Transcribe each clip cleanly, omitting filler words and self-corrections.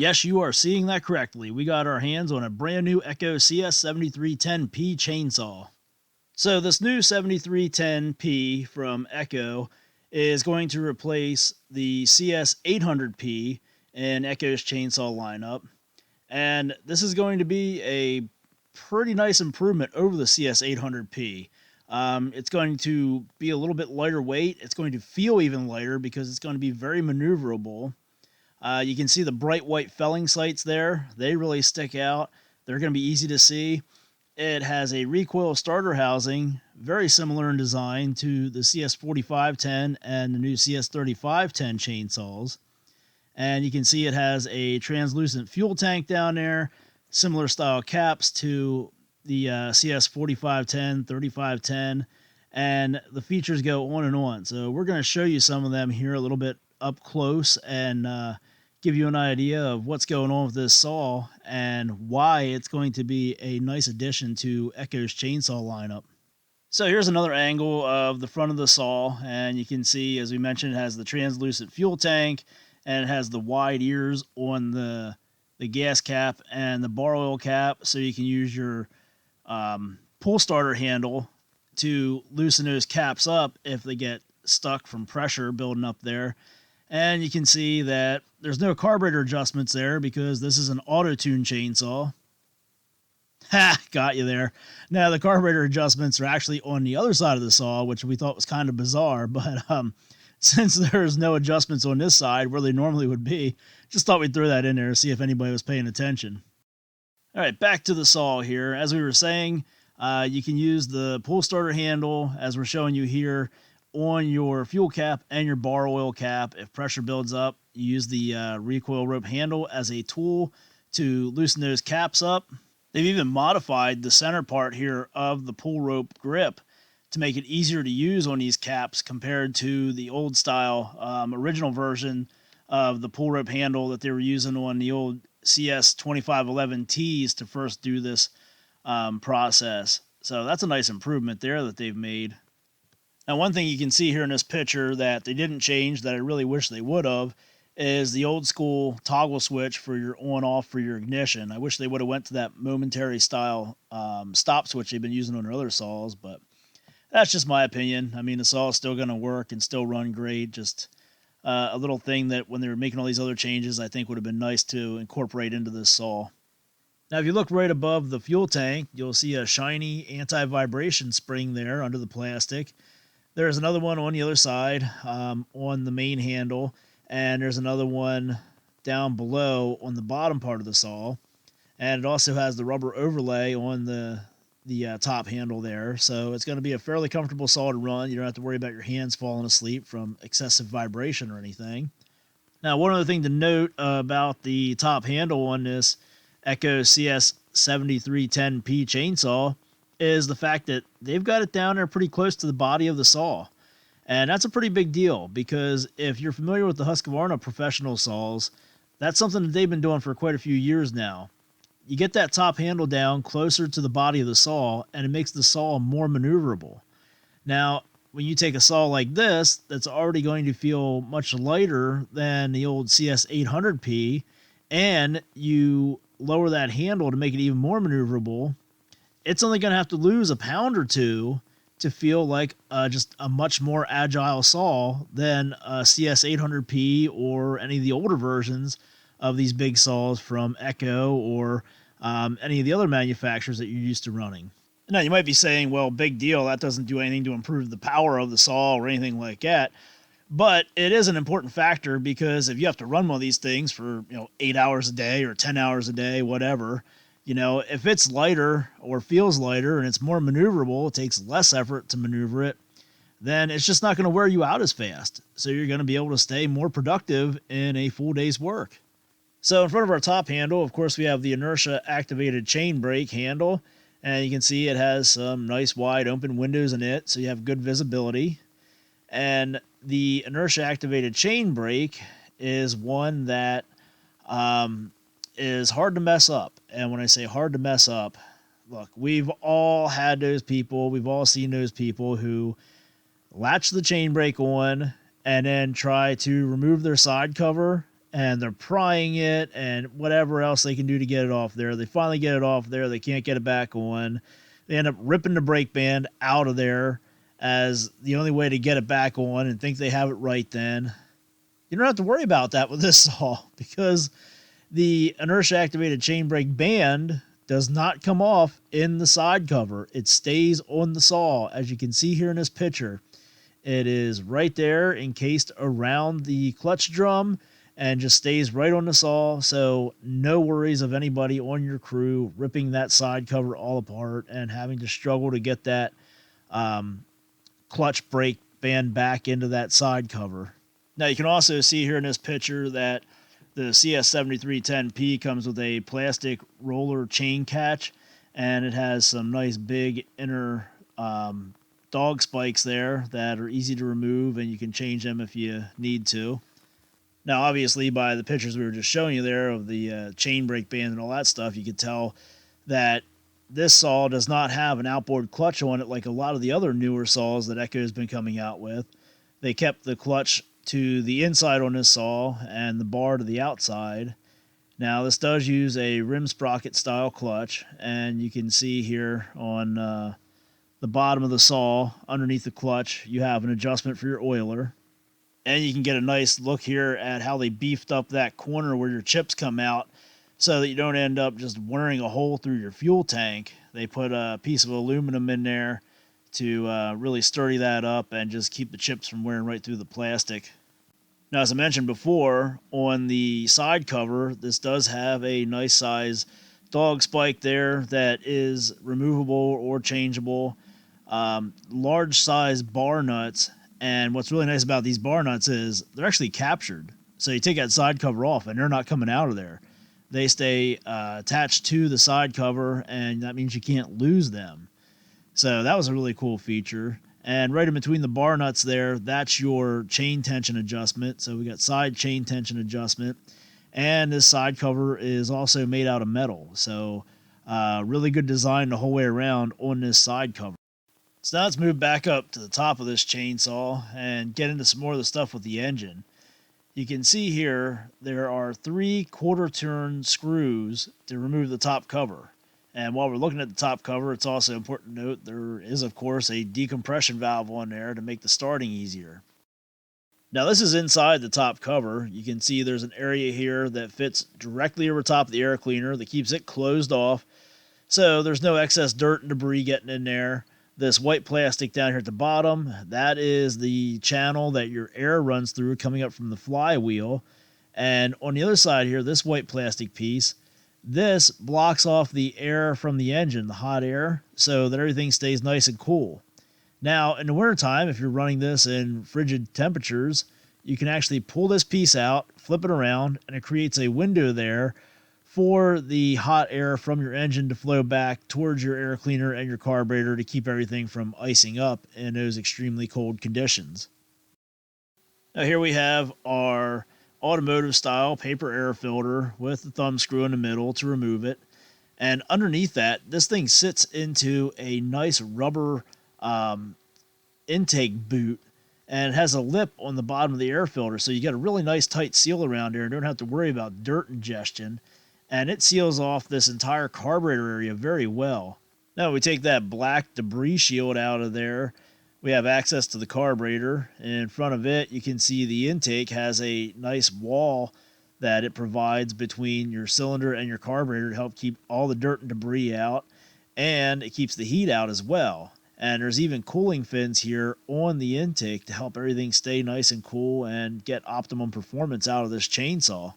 Yes, you are seeing that correctly. We got our hands on a brand new Echo CS-7310P chainsaw. So this new 7310P from Echo is going to replace the CS-800P in Echo's chainsaw lineup. And this is going to be a pretty nice improvement over the CS-800P. It's going to be a little bit lighter weight. It's going to feel even lighter because it's going to be very maneuverable. You can see the bright white felling sights there. They really stick out. They're going to be easy to see. It has a recoil starter housing, very similar in design to the CS-4510 and the new CS-3510 chainsaws. And you can see it has a translucent fuel tank down there, similar style caps to the CS-4510, 3510, and the features go on and on. So we're going to show you some of them here a little bit up close and give you an idea of what's going on with this saw and why it's going to be a nice addition to Echo's chainsaw lineup. So here's another angle of the front of the saw, and you can see, as we mentioned, it has the translucent fuel tank and it has the wide ears on the gas cap and the bar oil cap, so you can use your pull starter handle to loosen those caps up if they get stuck from pressure building up there. And you can see that there's no carburetor adjustments there because this is an auto-tune chainsaw. Ha! Got you there. Now, the carburetor adjustments are actually on the other side of the saw, which we thought was kind of bizarre, but since there's no adjustments on this side where they normally would be, just thought we'd throw that in there to see if anybody was paying attention. All right, back to the saw here. As we were saying, you can use the pull starter handle, as we're showing you here, on your fuel cap and your bar oil cap. If pressure builds up, you use the recoil rope handle as a tool to loosen those caps up. They've even modified the center part here of the pull rope grip to make it easier to use on these caps compared to the old style original version of the pull rope handle that they were using on the old CS-2511Ts to first do this process. So that's a nice improvement there that they've made. Now, one thing you can see here in this picture that they didn't change that I really wish they would have is the old school toggle switch for your on-off for your ignition. I wish they would have went to that momentary style stop switch they've been using on their other saws, but that's just my opinion. I mean, the saw is still going to work and still run great. Just a little thing that when they were making all these other changes, I think would have been nice to incorporate into this saw. Now, if you look right above the fuel tank, you'll see a shiny anti-vibration spring there under the plastic. There's another one on the other side on the main handle, and there's another one down below on the bottom part of the saw. And it also has the rubber overlay on the top handle there, so it's going to be a fairly comfortable saw to run. You don't have to worry about your hands falling asleep from excessive vibration or anything. Now, one other thing to note about the top handle on this Echo CS-7310P chainsaw is the fact that they've got it down there pretty close to the body of the saw. And that's a pretty big deal because if you're familiar with the Husqvarna professional saws, that's something that they've been doing for quite a few years now. You get that top handle down closer to the body of the saw and it makes the saw more maneuverable. Now, when you take a saw like this, that's already going to feel much lighter than the old CS-800P, and you lower that handle to make it even more maneuverable, it's only going to have to lose a pound or two to feel like just a much more agile saw than a CS-800P or any of the older versions of these big saws from Echo or any of the other manufacturers that you're used to running. Now, you might be saying, well, big deal, that doesn't do anything to improve the power of the saw or anything like that. But it is an important factor because if you have to run one of these things for 8 hours a day or 10 hours a day, whatever, if it's lighter or feels lighter and it's more maneuverable, it takes less effort to maneuver it, then it's just not going to wear you out as fast. So you're going to be able to stay more productive in a full day's work. So in front of our top handle, of course, we have the Inertia activated chain brake handle. And you can see it has some nice wide open windows in it, so you have good visibility. And the Inertia activated chain brake is one that is hard to mess up. And when I say hard to mess up, look, we've all had those people, we've all seen those people who latch the chain brake on and then try to remove their side cover and they're prying it and whatever else they can do to get it off there. They finally get it off there. They can't get it back on. They end up ripping the brake band out of there as the only way to get it back on and think they have it right then. You don't have to worry about that with this saw because the inertia activated chain brake band does not come off in the side cover. It stays on the saw. As you can see here in this picture, it is right there encased around the clutch drum and just stays right on the saw. So no worries of anybody on your crew ripping that side cover all apart and having to struggle to get that clutch brake band back into that side cover. Now you can also see here in this picture that the CS-7310P comes with a plastic roller chain catch, and it has some nice big inner dog spikes there that are easy to remove, and you can change them if you need to. Now, obviously, by the pictures we were just showing you there of the chain brake band and all that stuff, you could tell that this saw does not have an outboard clutch on it like a lot of the other newer saws that Echo has been coming out with. They kept the clutch to the inside on this saw and the bar to the outside. Now, this does use a rim sprocket style clutch, and you can see here on the bottom of the saw, underneath the clutch, you have an adjustment for your oiler. And you can get a nice look here at how they beefed up that corner where your chips come out so that you don't end up just wearing a hole through your fuel tank. They put a piece of aluminum in there to really sturdy that up and just keep the chips from wearing right through the plastic. Now, as I mentioned before, on the side cover, this does have a nice size dog spike there that is removable or changeable. Large size bar nuts. And what's really nice about these bar nuts is they're actually captured. So you take that side cover off and they're not coming out of there. They stay attached to the side cover, and that means you can't lose them. So that was a really cool feature. And right in between the bar nuts there, that's your chain tension adjustment. So we got side chain tension adjustment. And this side cover is also made out of metal. So really good design the whole way around on this side cover. So now let's move back up to the top of this chainsaw and get into some more of the stuff with the engine. You can see here there are 3 quarter-turn screws to remove the top cover. And while we're looking at the top cover, it's also important to note there is, of course, a decompression valve on there to make the starting easier. Now this is inside the top cover. You can see there's an area here that fits directly over top of the air cleaner that keeps it closed off. So there's no excess dirt and debris getting in there. This white plastic down here at the bottom, that is the channel that your air runs through coming up from the flywheel. And on the other side here, this white plastic piece, this blocks off the air from the engine, the hot air, so that everything stays nice and cool. Now, in the wintertime, if you're running this in frigid temperatures, you can actually pull this piece out, flip it around, and it creates a window there for the hot air from your engine to flow back towards your air cleaner and your carburetor to keep everything from icing up in those extremely cold conditions. Now here we have our automotive style paper air filter with the thumb screw in the middle to remove it. And underneath that, this thing sits into a nice rubber intake boot, and it has a lip on the bottom of the air filter, so you get a really nice tight seal around there and don't have to worry about dirt ingestion. And it seals off this entire carburetor area very well. Now we take that black debris shield out of there. We have access to the carburetor. In front of it, you can see the intake has a nice wall that it provides between your cylinder and your carburetor to help keep all the dirt and debris out. And it keeps the heat out as well. And there's even cooling fins here on the intake to help everything stay nice and cool and get optimum performance out of this chainsaw.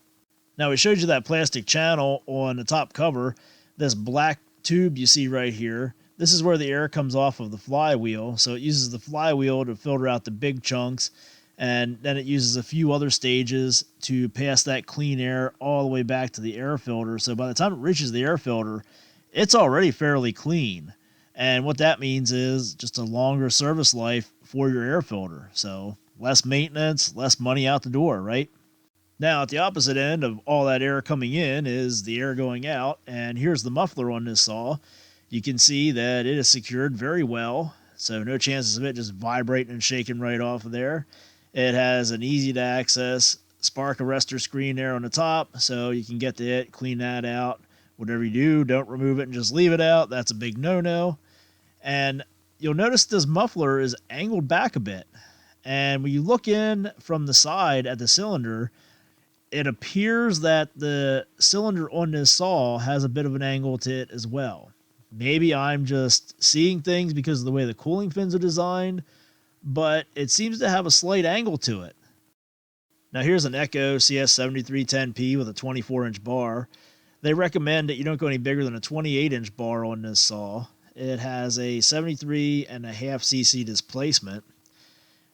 Now, we showed you that plastic channel on the top cover. This black tube you see right here, this is where the air comes off of the flywheel. So it uses the flywheel to filter out the big chunks, and then it uses a few other stages to pass that clean air all the way back to the air filter. So by the time it reaches the air filter, it's already fairly clean. And what that means is just a longer service life for your air filter. So less maintenance, less money out the door, right? Now, at the opposite end of all that air coming in is the air going out, and here's the muffler on this saw. You can see that it is secured very well, so no chances of it just vibrating and shaking right off of there. It has an easy-to-access spark arrestor screen there on the top, so you can get to it, clean that out. Whatever you do, don't remove it and just leave it out. That's a big no-no. And you'll notice this muffler is angled back a bit. And when you look in from the side at the cylinder, it appears that the cylinder on this saw has a bit of an angle to it as well. Maybe I'm just seeing things because of the way the cooling fins are designed, but it seems to have a slight angle to it. Now here's an Echo CS-7310P with a 24-inch bar. They recommend that you don't go any bigger than a 28-inch bar on this saw. It has a 73.5 cc displacement.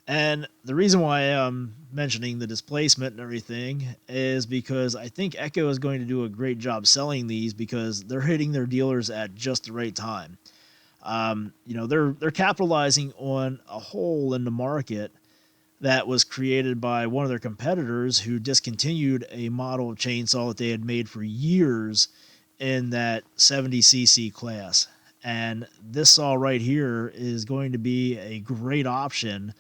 And the reason why I'm mentioning the displacement and everything is because I think Echo is going to do a great job selling these because they're hitting their dealers at just the right time. They're capitalizing on a hole in the market that was created by one of their competitors who discontinued a model of chainsaw that they had made for years in that 70cc class. And this saw right here is going to be a great option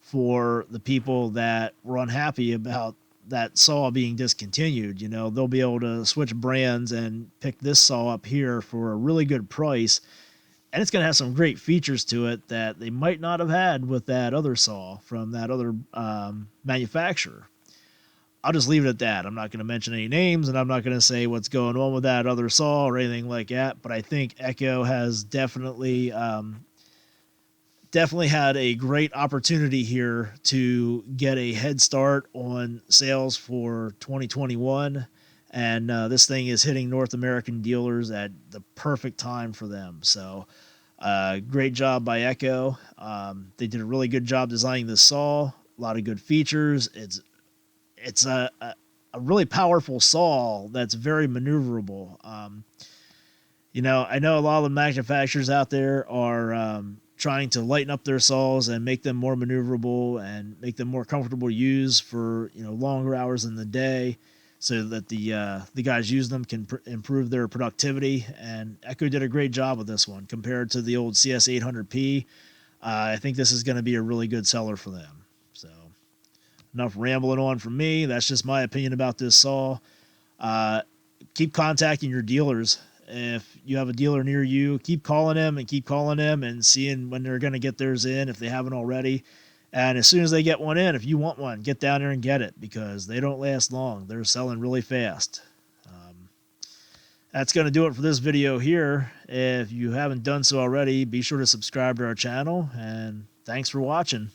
for the people that were unhappy about that saw being discontinued. They'll be able to switch brands and pick this saw up here for a really good price. And it's going to have some great features to it that they might not have had with that other saw from that other manufacturer. I'll just leave it at that. I'm not going to mention any names, and I'm not going to say what's going on with that other saw or anything like that. But I think Echo has definitely had a great opportunity here to get a head start on sales for 2021. And this thing is hitting North American dealers at the perfect time for them. So great job by Echo. They did a really good job designing this saw. A lot of good features. It's a really powerful saw that's very maneuverable. I know a lot of the manufacturers out there are trying to lighten up their saws and make them more maneuverable and make them more comfortable to use for longer hours in the day, so that the guys use them can improve their productivity. And Echo did a great job with this one compared to the old CS-800P. I think this is going to be a really good seller for them. So enough rambling on from me. That's just my opinion about this saw. Keep contacting your dealers. If you have a dealer near you, keep calling them and seeing when they're going to get theirs in if they haven't already. And as soon as they get one in, if you want one, get down there and get it because they don't last long. They're selling really fast. That's going to do it for this video here. If you haven't done so already, be sure to subscribe to our channel, and thanks for watching.